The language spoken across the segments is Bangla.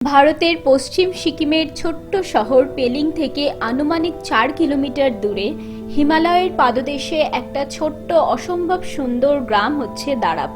ভারতের পশ্চিম সিকিমের ছোট্ট শহর পেলিং থেকে আনুমানিক ৪ কিলোমিটার দূরে হিমালয়ের পাদদেশে একটা ছোট্ট অসম্ভব সুন্দর গ্রাম হচ্ছে দারাব।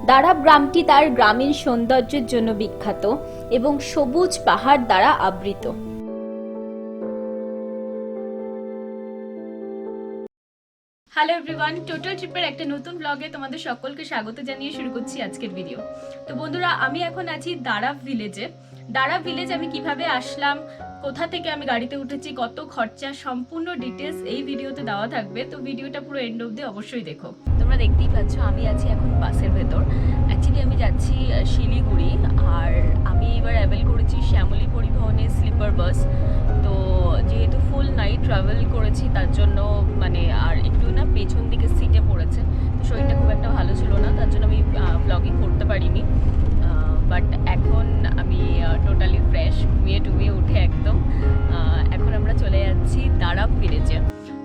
দারাব গ্রামটি তার গ্রামীণ সৌন্দর্যের জন্য বিখ্যাত এবং সবুজ পাহাড় দ্বারা আবৃত। হ্যালো এভরিওয়ান, টোটাল ট্রিপের একটা নতুন ব্লগে তোমাদের সকলকে স্বাগত জানিয়ে শুরু করছি আজকের ভিডিও। তো বন্ধুরা, আমি এখন আছি দারাব ভিলেজে। দারাব ভিলেজ আমি কিভাবে আসলাম, কোথা থেকে আমি গাড়িতে উঠেছি, কত খরচা, সম্পূর্ণ ডিটেলস এই ভিডিওতে দেওয়া থাকবে। তো ভিডিওটা পুরো এন্ড অবধি অবশ্যই দেখো। তোমরা দেখতেই পাচ্ছ আমি আছি এখন বাসের ভেতর। অ্যাকচুয়ালি আমি যাচ্ছি শিলিগুড়ি, আর আমি এবার অ্যাভেল করেছি শ্যামলী পরিবহনের স্লিপার বাস। তো যেহেতু ফুল নাইট ট্রাভেল করেছি তার জন্য আর একটু না পেছন দিকে সিটে পড়েছে, তো শরীরটা খুব একটা ভালো ছিল না, তার জন্য আমি ব্লগিং করতে পারিনি। বাট এখন আমি টোটালি ফ্রেশ, ঘুমিয়ে উঠে একদম। এখন আমরা চলে যাচ্ছি দারাব ভিলেজে।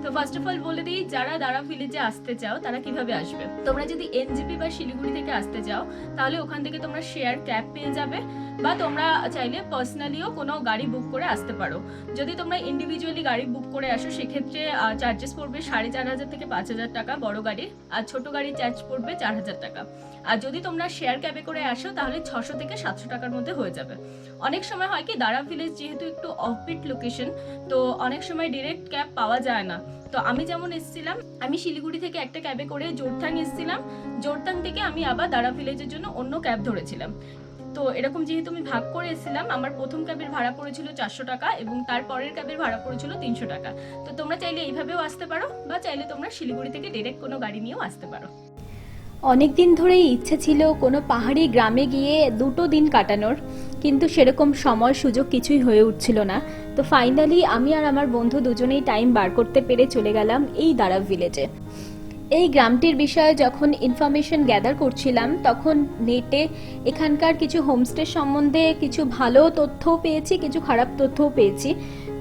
তো ফার্স্ট অফ অল বলে দিই, যারা দারাব ভিলেজে আসতে চাও তারা কিভাবে আসবে। তোমরা যদি এনজেপি বা শিলিগুড়ি থেকে আসতে চাও তাহলে ওখান থেকে তোমরা শেয়ার ক্যাব পেয়ে যাবে, বা তোমরা চাইলে পার্সোনালিও কোনো গাড়ি বুক করে আসতে পারো। যদি তোমরা ইন্ডিভিজুয়ালি গাড়ি বুক করে আসো সেক্ষেত্রে চার্জেস পড়বে 4,500 থেকে 5,000 টাকা বড় গাড়ির, আর ছোট গাড়ির চার্জ পড়বে 4,000 টাকা। আর যদি তোমরা শেয়ার ক্যাবে করে আসো তাহলে 600 থেকে 700 টাকার মধ্যে হয়ে যাবে। অনেক সময় হয় কি, দারাব ভিলেজ যেহেতু একটু অফবিট লোকেশন, তো অনেক সময় ডিরেক্ট ক্যাব পাওয়া যায় না। তো আমি যেমন এসেছিলাম, আমি শিলিগুড়ি থেকে একটা ক্যাবে করে জোরথাং এসেছিলাম, জোরথাং থেকে আমি আবার দারাব ভিলেজের জন্য অন্য ক্যাব ধরেছিলাম। তো এরকম যেহেতু আমি ভাগ করে এসেছিলাম, আমার প্রথম ক্যাবের ভাড়া পড়েছিল 400 টাকা এবং তারপরের ক্যাবের ভাড়া পড়েছিল 300 টাকা। তো তোমরা চাইলে এইভাবেও আসতে পারো, বা চাইলে তোমরা শিলিগুড়ি থেকে ডিরেক্ট কোনো গাড়ি নিয়েও আসতে পারো। অনেক দিন ধরেই ইচ্ছে ছিল কোনো পাহাড়ি গ্রামে গিয়ে 2 দিন কাটানোর, কিন্তু সেরকম সময় সুযোগ কিছুই হয়ে উঠছিল না। তো ফাইনালি আমি আর আমার বন্ধু দুজনেই টাইম বার করতে পেরে চলে গেলাম এই দারাব ভিলেজে। এই গ্রামটির বিষয়ে যখন ইনফরমেশন গ্যাদার করছিলাম তখন নেটে এখানকার কিছু হোমস্টে সম্বন্ধে কিছু ভালো তথ্যও পেয়েছি, কিছু খারাপ তথ্যও পেয়েছি।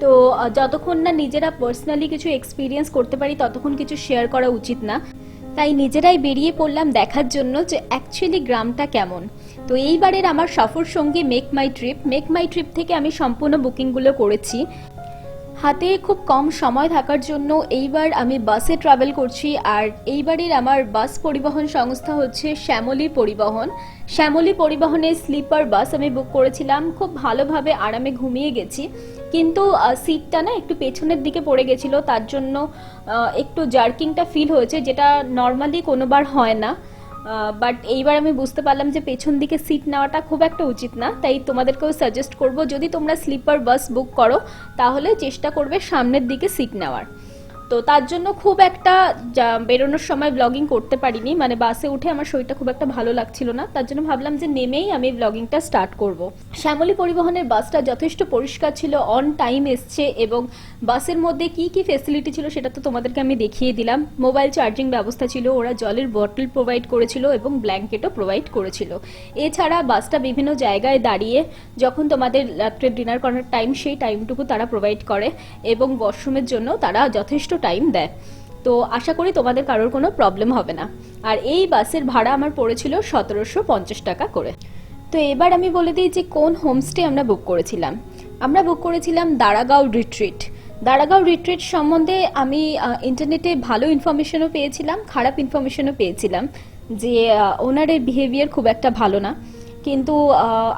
তো যতক্ষণ না নিজেরা পার্সোনালি কিছু এক্সপিরিয়েন্স করতে পারি ততক্ষণ কিছু শেয়ার করা উচিত না। তাই নিজেরাই বেরিয়ে পড়লাম দেখার জন্য যে অ্যাকচুয়ালি গ্রামটা কেমন। তো এইবারের আমার সফর সঙ্গী মেক মাই ট্রিপ থেকে আমি সম্পূর্ণ বুকিংগুলো করেছি। হাতে খুব কম সময় থাকার জন্য এইবার আমি বাসে ট্রাভেল করছি, আর এইবারের আমার বাস পরিবহন সংস্থা হচ্ছে শ্যামলী পরিবহন। শ্যামলী পরিবহনের স্লিপার বাস আমি বুক করেছিলাম। খুব ভালোভাবে আরামে ঘুমিয়ে গেছি, কিন্তু সিটটা না একটু পেছনের দিকে পড়ে গেছিল, তার জন্য একটু জার্কিংটা ফিল হয়েছে, যেটা নর্মালি কোনোবার হয় না। বাট এইবার আমি বুঝতে পারলাম যে পেছন দিকে সিট নেওয়াটা খুব একটা উচিত না। তাই তোমাদেরকেও সাজেস্ট করব, যদি তোমরা স্লিপার বাস বুক করো তাহলে চেষ্টা করবে সামনের দিকে সিট নেওয়ার। তো তার জন্য খুব একটা বেরোনোর সময় ব্লগিং করতে পারিনি, বাসে উঠে আমার শরীরটা খুব একটা ভালো লাগছিল না, তার জন্য ভাবলাম যে নেমেই আমি ব্লগিংটা স্টার্ট করব। শ্যামলী পরিবহনের বাসটা যথেষ্ট পরিষ্কার ছিল, অন টাইম এসছে, এবং বাসের মধ্যে কি কি ফেসিলিটি ছিল সেটা তো তোমাদেরকে আমি দেখিয়ে দিলাম। মোবাইল চার্জিং ব্যবস্থা ছিল, ওরা জলের বটল প্রোভাইড করেছিল এবং ব্ল্যাঙ্কেটও প্রোভাইড করেছিল। এছাড়া বাসটা বিভিন্ন জায়গায় দাঁড়িয়ে যখন তোমাদের রাত্রে ডিনার করার টাইম, সেই টাইমটুকু তারা প্রোভাইড করে, এবং ওয়াশরুমের জন্য তারা যথেষ্ট টাইম দেয়। তো আশা করি তোমাদের কারোর কোনো প্রবলেম হবে না। আর এই বাসের ভাড়া আমার পড়েছিল 1750 টাকা করে। তো এবার আমি বলে দিই যে কোন হোমস্টে আমরা বুক করেছিলাম। আমরা বুক করেছিলাম দারাগাঁও রিট্রিট। দারাগাঁও রিট্রিট সম্বন্ধে আমি ইন্টারনেটে ভালো ইনফরমেশনও পেয়েছিলাম, খারাপ ইনফরমেশনও পেয়েছিলাম, যে ওনারের বিহেভিয়ার খুব একটা ভালো না। কিন্তু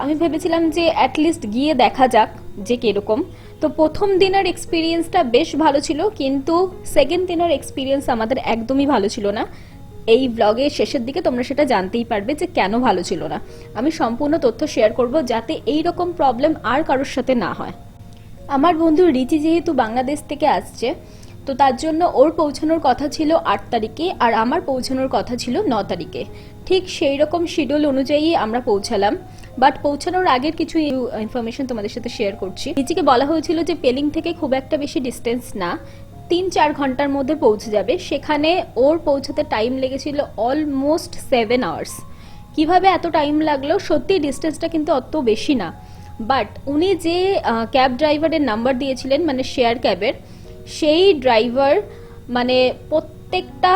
আমি ভেবেছিলাম যে অ্যাটলিস্ট গিয়ে দেখা যাক যে কীরকম। তো প্রথম দিনের এক্সপিরিয়েন্সটা বেশ ভালো ছিল, কিন্তু সেকেন্ড দিনের এক্সপিরিয়েন্স আমাদের একদমই ভালো ছিল না। এই ব্লগের শেষের দিকে তোমরা সেটা জানতেই পারবে যে কেন ভালো ছিল না। আমি সম্পূর্ণ তথ্য শেয়ার করব যাতে এই রকম প্রবলেম আর কারোর সাথে না হয়। আমার বন্ধু রিচি যেহেতু বাংলাদেশ থেকে আসছে, তো তার জন্য ওর পৌঁছানোর কথা ছিল 8 তারিখে, আর আমার পৌঁছানোর কথা ছিল 9 তারিখে। ঠিক সেই রকম শিডিউল অনুযায়ী আমরা পৌঁছালাম। বাট পৌঁছানোর আগের কিছু ইনফরমেশন তোমাদের সাথে শেয়ার করছি। রিচিকে বলা হয়েছিল যে পেলিং থেকে খুব একটা বেশি ডিস্টেন্স না, 3-4 ঘন্টার মধ্যে পৌঁছে যাবে। সেখানে ওর পৌঁছাতে টাইম লেগেছিল অলমোস্ট 7 আওয়ার্স। কিভাবে এত টাইম লাগলো, সত্যি ডিস্টেন্সটা কিন্তু অত বেশি না। বাট উনি যে ক্যাব ড্রাইভারের নাম্বার দিয়েছিলেন, শেয়ার ক্যাবের, সেই ড্রাইভার প্রত্যেকটা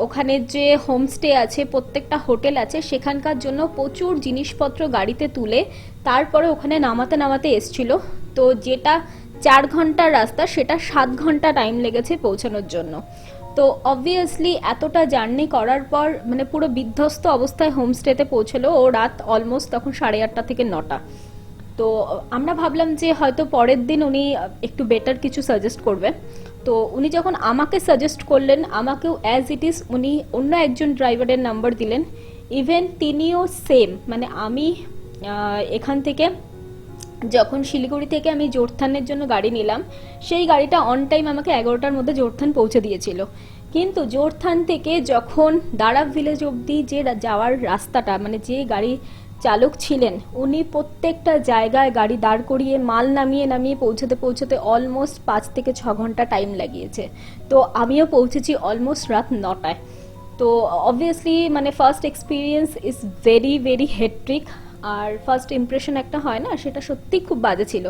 ওখানে যে হোমস্টে আছে, প্রত্যেকটা হোটেল আছে, সেখানকার জন্য প্রচুর জিনিসপত্র গাড়িতে তুলে তারপরে ওখানে নামাতে নামাতে এসছিল। তো যেটা 4 ঘন্টার রাস্তা সেটা 7 ঘন্টা টাইম লেগেছে পৌঁছানোর জন্য। তো অবভিয়াসলি এতটা জার্নি করার পর মানে পুরো বিধ্বস্ত অবস্থায় হোমস্টেতে পৌঁছলো ও রাত অলমোস্ট তখন 8:30 থেকে 9টা। তো আমরা ভাবলাম যে হয়তো পরের দিন উনি একটু বেটার কিছু সাজেস্ট করবে। তো উনি যখন আমাকে সাজেস্ট করলেন, আমাকেও অ্যাজ ইট ইজ উনি অন্য একজন ড্রাইভারের নাম্বার দিলেন। ইভেন তিনিও সেম, মানে আমি এখান থেকে যখন শিলিগুড়ি থেকে আমি জোরথানের জন্য গাড়ি নিলাম, সেই গাড়িটা অন টাইম আমাকে 11টার মধ্যে জোরথান পৌঁছে দিয়েছিল। কিন্তু জোরথান থেকে যখন দারাব ভিলেজ অবধি যে যাওয়ার রাস্তাটা, মানে যে গাড়ি চালক ছিলেন উনি প্রত্যেকটা জায়গায় গাড়ি দাঁড় করিয়ে মাল নামিয়ে নামিয়ে পৌঁছতে অলমোস্ট 5 থেকে 6 ঘন্টা টাইম লাগিয়েছে। তো আমিও পৌঁছেছি অলমোস্ট রাত 9টায়। তো অবভিয়াসলি মানে first experience is very very হেট্রিক। আর ফার্স্ট ইমপ্রেশন একটা হয় না, সেটা সত্যি খুব বাজে ছিল।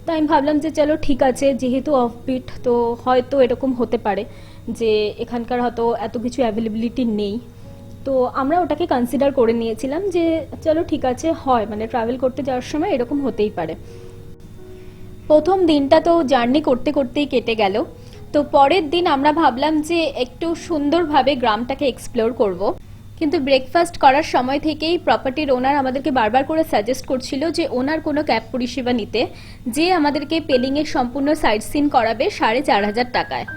তো আমি ভাবলাম যে চলো ঠিক আছে, যেহেতু অফবিট তো হয়তো এরকম হতে পারে যে এখানকার হয়তো এত কিছু অ্যাভেলেবিলিটি নেই। তো আমরা ওটাকে কনসিডার করে নিয়েছিলাম যে চলো ঠিক আছে, হয় মানে ট্রাভেল করতে যাওয়ার সময় এরকম হতেই পারে। প্রথম দিনটা তো জার্নি করতে করতেই কেটে গেল। তো পরের দিন আমরা ভাবলাম যে একটু সুন্দরভাবে গ্রামটাকে এক্সপ্লোর করব। কিন্তু ব্রেকফাস্ট করার সময় থেকেই প্রপার্টির ওনার আমাদেরকে বারবার করে সাজেস্ট করছিল যে ওনার কোনো ক্যাব পরিষেবা নিতে, যে আমাদেরকে পেলিংয়ের সম্পূর্ণ সাইট সিন করাবে 4,500 টাকায়।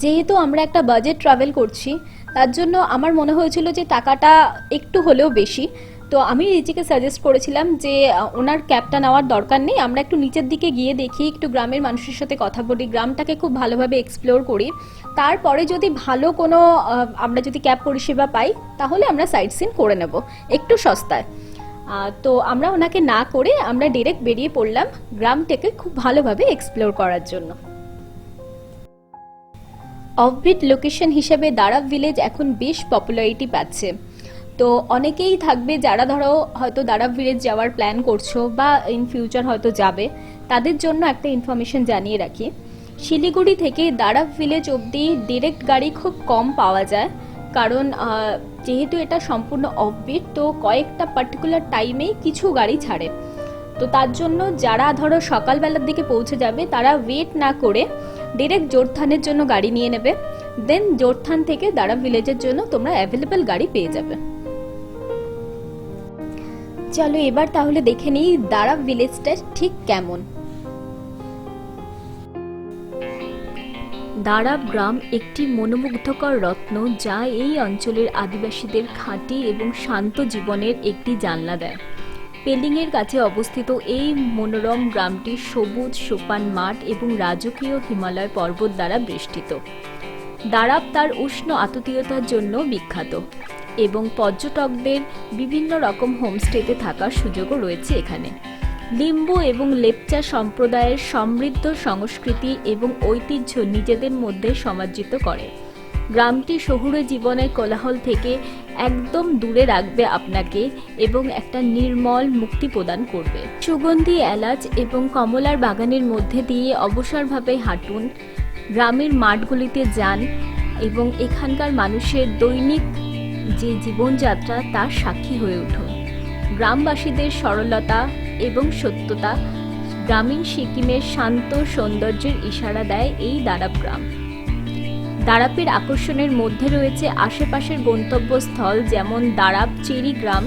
যেহেতু আমরা একটা বাজেট ট্রাভেল করছি, তার জন্য আমার মনে হয়েছিল যে টাকাটা একটু হলেও বেশি। তো আমি রিচিকে সাজেস্ট করেছিলাম যে ওনার ক্যাবটা নেওয়ার দরকার নেই, আমরা একটু নিচের দিকে গিয়ে দেখি, একটু গ্রামের মানুষের সাথে কথা বলি, গ্রামটাকে খুব ভালোভাবে এক্সপ্লোর করি। তারপরে যদি ভালো কোনো আমরা যদি ক্যাব পরিষেবা পাই তাহলে আমরা সাইট সিন করে নেব একটু সস্তায়। তো আমরা ওনাকে না করে আমরা ডিরেক্ট বেরিয়ে পড়লাম গ্রামটাকে খুব ভালোভাবে এক্সপ্লোর করার জন্য। অফবিট লোকেশন হিসেবে দারাব ভিলেজ এখন বেশ পপুলারিটি পাচ্ছে। তো অনেকেই থাকবে যারা ধরো হয়তো দারাব ভিলেজ যাওয়ার প্ল্যান করছো বা ইন ফিউচার হয়তো যাবে, তাদের জন্য একটা ইনফরমেশন জানিয়ে রাখি। শিলিগুড়ি থেকে দারাব ভিলেজ অবধি ডিরেক্ট গাড়ি খুব কম পাওয়া যায়, কারণ যেহেতু এটা সম্পূর্ণ অফবিট তো কয়েকটা পার্টিকুলার টাইমেই কিছু গাড়ি ছাড়ে। তো তার জন্য যারা ধরো সকালবেলার দিকে পৌঁছে যাবে তারা ওয়েট না করে ডিরেক্ট জোরথানের জন্য গাড়ি নিয়ে নেবে, দেন জোরথান থেকে দারাব ভিলেজের জন্য তোমরা অ্যাভেলেবেল গাড়ি পেয়ে যাবে। চলো এবার তাহলে দেখে নিই দারাব ভিলেজটা ঠিক কেমন। দারাব গ্রাম একটি মনোমুগ্ধকর রত্ন, যা এই অঞ্চলের আদিবাসীদের খাঁটি এবং শান্ত জীবনের একটি জানলা দেয়। পেলিংয়ের কাছে অবস্থিত এই মনোরম গ্রামটি সবুজ সোপান মাঠ এবং রাজকীয় হিমালয় পর্বত দ্বারা বেষ্টিত। দারাব তার উষ্ণ আতিথেয়তার জন্য বিখ্যাত এবং পর্যটকদের বিভিন্ন রকম হোমস্টেতে থাকার সুযোগও রয়েছে এখানে। লিম্বু এবং লেপচা সম্প্রদায়ের সমৃদ্ধ সংস্কৃতি এবং ঐতিহ্য নিজেদের মধ্যে সমাজ্জিত করে। গ্রামটি শহুরে জীবনের কোলাহল থেকে একদম দূরে রাখবে আপনাকে এবং একটা নির্মল মুক্তি প্রদান করবে। সুগন্ধি এলাচ এবং কমলার বাগানের মধ্যে দিয়ে অবসরভাবে হাঁটুন, গ্রামের মাঠগুলিতে যান এবং এখানকার মানুষের দৈনিক যে জীবনযাত্রা তার সাক্ষী হয়ে উঠুন। গ্রামবাসীদের সরলতা এবং সত্যতা গ্রামীণ সিকিমের শান্ত সৌন্দর্যের ইশারা দেয় এই দারাব গ্রাম। দারাবের আকর্ষণের মধ্যে রয়েছে আশেপাশের গন্তব্যস্থল, যেমন দারাব চেরি গ্রাম,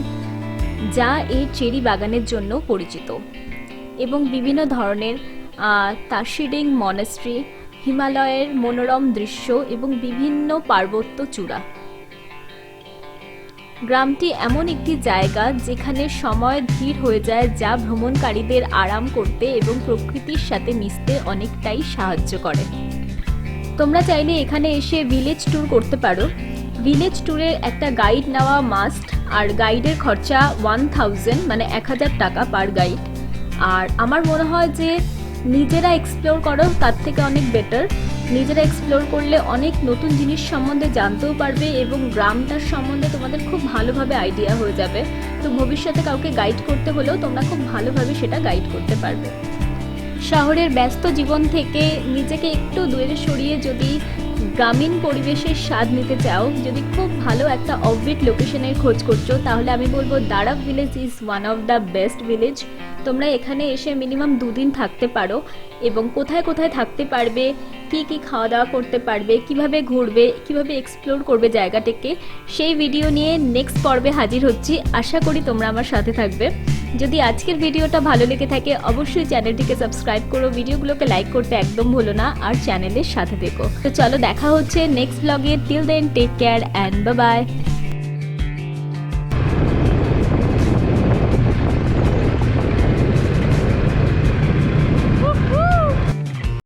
যা এই চেরি বাগানের জন্য পরিচিত, এবং বিভিন্ন ধরনের তাশিডিং মনাস্ট্রি, হিমালয়ের মনোরম দৃশ্য এবং বিভিন্ন পার্বত্য চূড়া। গ্রামটি এমন একটি জায়গা যেখানে সময় ধীর হয়ে যায়, যা ভ্রমণকারীদের আরাম করতে এবং প্রকৃতির সাথে মিশতে অনেকটাই সাহায্য করে। তোমরা চাইলে এখানে এসে ভিলেজ ট্যুর করতে পারো। ভিলেজ ট্যুরের একটা গাইড নেওয়া মাস্ট, আর গাইডের খরচা 1000 মানে 1000 টাকা পার গাইড। আর আমার মনে হয় যে নিজেরা এক্সপ্লোর করো তার থেকে অনেক বেটার। নিজেরা এক্সপ্লোর করলে অনেক নতুন জিনিস সম্বন্ধে জানতেও পারবে এবং গ্রামটার সম্বন্ধে তোমাদের খুব ভালোভাবে আইডিয়া হয়ে যাবে। তো ভবিষ্যতে কাউকে গাইড করতে হলেও তোমরা খুব ভালোভাবে সেটা গাইড করতে পারবে। শহরের ব্যস্ত জীবন থেকে নিজেকে একটু দূরে সরিয়ে যদি গ্রামীণ পরিবেশের স্বাদ নিতে চাও, যদি খুব ভালো একটা অফবিট লোকেশনের খোঁজ করছো, তাহলে আমি বলবো Darav village is one of the best village. তোমরা এখানে এসে মিনিমাম 2 দিন থাকতে পারো এবং কোথায় কোথায় থাকতে পারবে, কি কি খাওয়া দাওয়া করতে পারবে, কিভাবে ঘুরবে, কিভাবে এক্সপ্লোর করবে জায়গাটাকে, সেই ভিডিও নিয়ে নেক্সট পর্বে হাজির হচ্ছি। আশা করি তোমরা আমার সাথে থাকবে। যদি আজকের ভিডিওটা ভালো লেগে থাকে অবশ্যই চ্যানেলটিকে সাবস্ক্রাইব করো, ভিডিওগুলোকে লাইক করতে একদম ভুলো না, আর চ্যানেলের সাথে থেকো। তো চলো দেখা হচ্ছে নেক্সট ব্লগে। Till then take care and bye by.